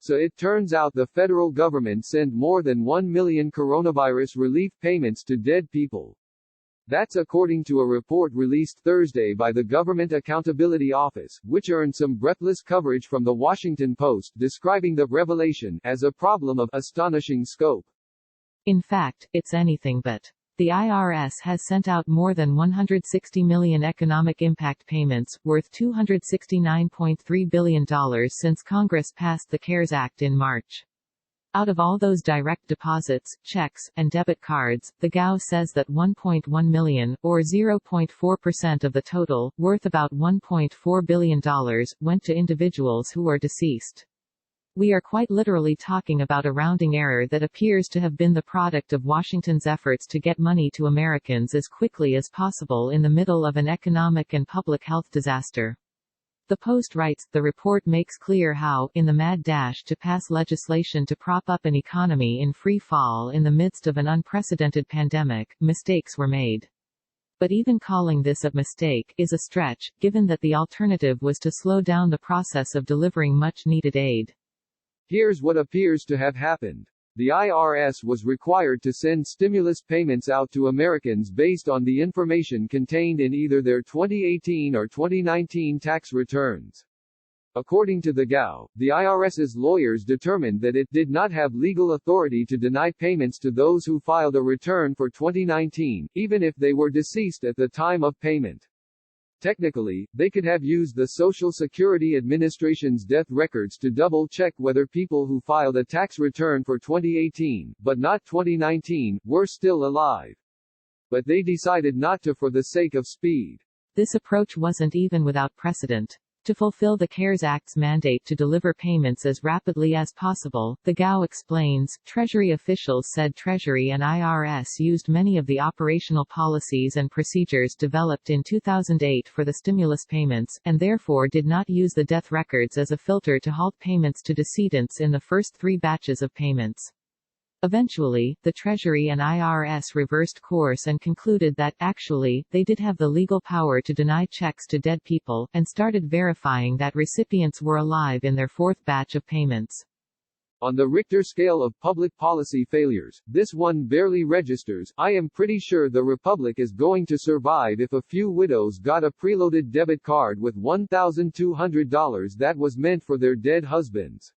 So it turns out the federal government sent more than 1 million coronavirus relief payments to dead people. That's according to a report released Thursday by the Government Accountability Office, which earned some breathless coverage from the Washington Post, describing the revelation as a problem of astonishing scope. In fact, it's anything but. The IRS has sent out more than 160 million economic impact payments, worth $269.3 billion since Congress passed the CARES Act in March. Out of all those direct deposits, checks, and debit cards, the GAO says that 1.1 million, or 0.4% of the total, worth about $1.4 billion, went to individuals who are deceased. We are quite literally talking about a rounding error that appears to have been the product of Washington's efforts to get money to Americans as quickly as possible in the middle of an economic and public health disaster. The Post writes, the report makes clear how, in the mad dash to pass legislation to prop up an economy in free fall in the midst of an unprecedented pandemic, mistakes were made. But even calling this a mistake is a stretch, given that the alternative was to slow down the process of delivering much-needed aid. Here's what appears to have happened. The IRS was required to send stimulus payments out to Americans based on the information contained in either their 2018 or 2019 tax returns. According to the GAO, the IRS's lawyers determined that it did not have legal authority to deny payments to those who filed a return for 2019, even if they were deceased at the time of payment. Technically, they could have used the Social Security Administration's death records to double-check whether people who filed a tax return for 2018, but not 2019, were still alive. But they decided not to for the sake of speed. This approach wasn't even without precedent. To fulfill the CARES Act's mandate to deliver payments as rapidly as possible, the GAO explains, Treasury officials said Treasury and IRS used many of the operational policies and procedures developed in 2008 for the stimulus payments, and therefore did not use the death records as a filter to halt payments to decedents in the first 3 batches of payments. Eventually, the Treasury and IRS reversed course and concluded that, actually, they did have the legal power to deny checks to dead people, and started verifying that recipients were alive in their 4th batch of payments. On the Richter scale of public policy failures, this one barely registers. I am pretty sure the Republic is going to survive if a few widows got a preloaded debit card with $1,200 that was meant for their dead husbands.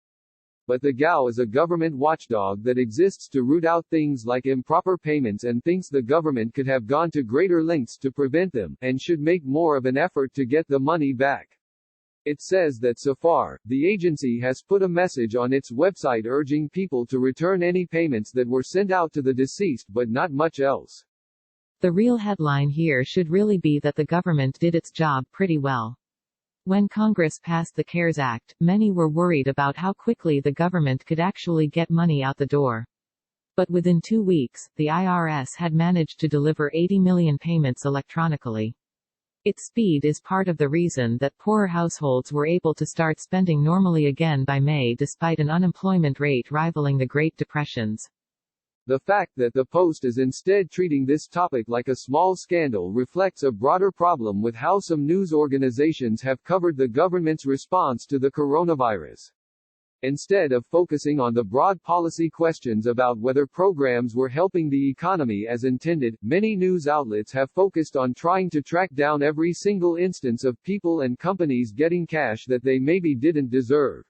But the GAO is a government watchdog that exists to root out things like improper payments and thinks the government could have gone to greater lengths to prevent them, and should make more of an effort to get the money back. It says that so far, the agency has put a message on its website urging people to return any payments that were sent out to the deceased, but not much else. The real headline here should really be that the government did its job pretty well. When Congress passed the CARES Act, many were worried about how quickly the government could actually get money out the door. But within 2 weeks, the IRS had managed to deliver 80 million payments electronically. Its speed is part of the reason that poorer households were able to start spending normally again by May despite an unemployment rate rivaling the Great Depressions. The fact that the Post is instead treating this topic like a small scandal reflects a broader problem with how some news organizations have covered the government's response to the coronavirus. Instead of focusing on the broad policy questions about whether programs were helping the economy as intended, many news outlets have focused on trying to track down every single instance of people and companies getting cash that they maybe didn't deserve.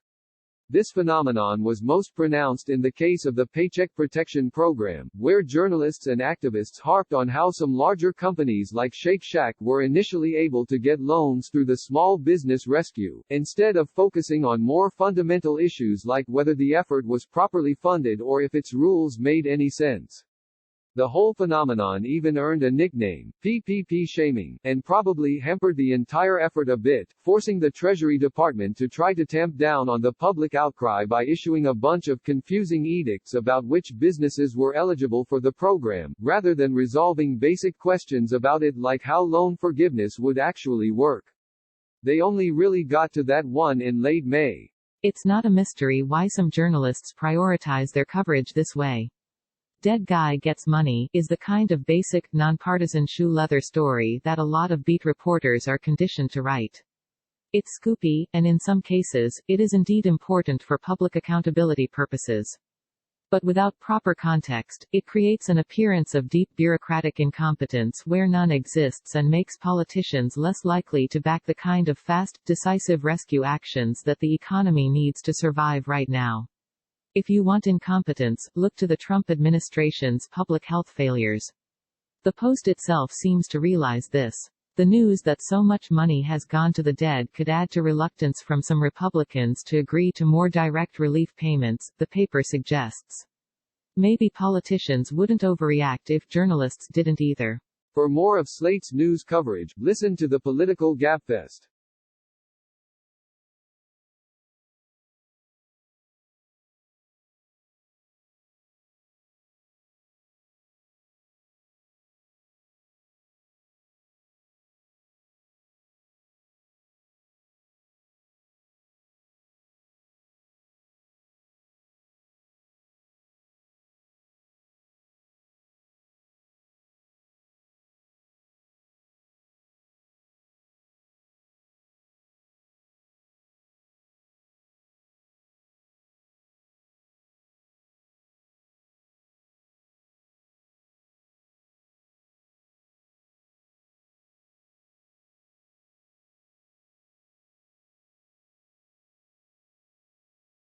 This phenomenon was most pronounced in the case of the Paycheck Protection Program, where journalists and activists harped on how some larger companies like Shake Shack were initially able to get loans through the Small Business Rescue, instead of focusing on more fundamental issues like whether the effort was properly funded or if its rules made any sense. The whole phenomenon even earned a nickname, PPP shaming, and probably hampered the entire effort a bit, forcing the Treasury Department to try to tamp down on the public outcry by issuing a bunch of confusing edicts about which businesses were eligible for the program, rather than resolving basic questions about it like how loan forgiveness would actually work. They only really got to that one in late May. It's not a mystery why some journalists prioritize their coverage this way. Dead guy gets money is the kind of basic, nonpartisan shoe leather story that a lot of beat reporters are conditioned to write. It's scoopy, and in some cases, it is indeed important for public accountability purposes. But without proper context, it creates an appearance of deep bureaucratic incompetence where none exists and makes politicians less likely to back the kind of fast, decisive rescue actions that the economy needs to survive right now. If you want incompetence, look to the Trump administration's public health failures. The Post itself seems to realize this. The news that so much money has gone to the dead could add to reluctance from some Republicans to agree to more direct relief payments, the paper suggests. Maybe politicians wouldn't overreact if journalists didn't either. For more of Slate's news coverage, listen to the Political Gabfest.